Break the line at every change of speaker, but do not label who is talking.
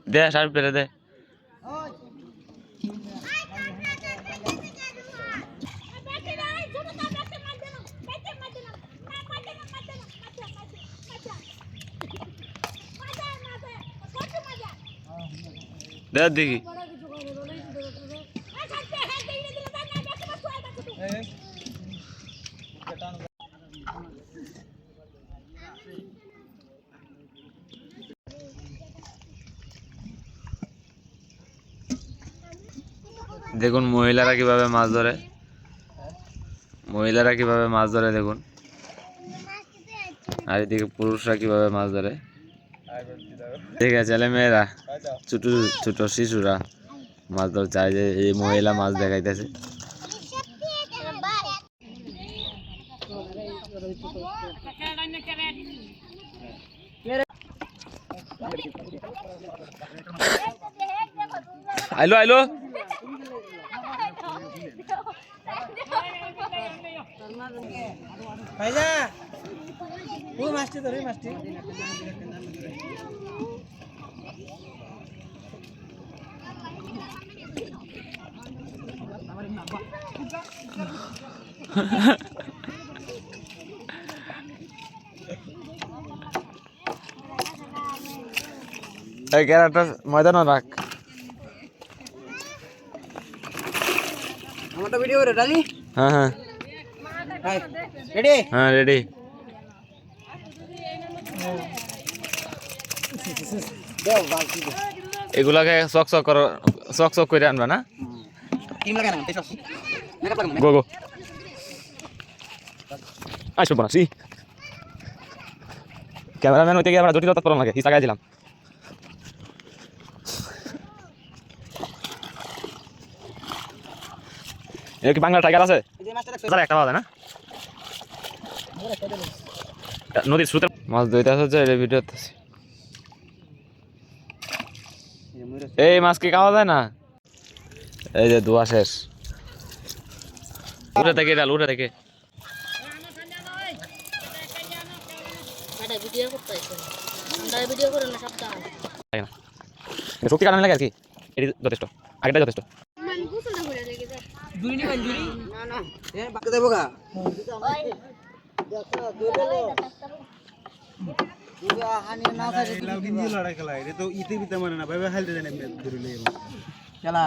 দে shirt পেরে দে দে দেখি দেখুন মহিলারা কিভাবে মাছ ধরে দেখুন আর এদিকে পুরুষরা কিভাবে মাছ ধরে দেখে ছেলে মেয়েরা ছোট ছোট শিশুরা মাছ ধর চায় যে এই মহিলা মাছ দেখাইতেছে আইলো আইলো
ভাইজা ও মাছটি ধরে মাছটি
এই ক্যারেক্টার ময়দানে রাখ
আমারটা ভিডিও করে ডালি
হ্যাঁ হ্যাঁ
রেডি
হ্যাঁ রেডি এগুলাকে চক চক করে আনবা না গো গো আসো বাসি ক্যামেরাম্যান হইতে গিয়ে আমরা জটিল তৎপর লাগে হিসা গায়ে দিলাম এর কি বাংলা টাইগার আছে একটা পাওয়া যায় না নদীর স্রোতে মাছ ধরতে আসছে এই ভিডিওতে এই মাছ কি খাওয়া যায় না এই যে ধোয়া শেষ উঠে থেকে ডাল উঠে থেকে শক্তি কারণে লাগে আর কি এটি যথেষ্ট আগেটা যথেষ্ট
খেলা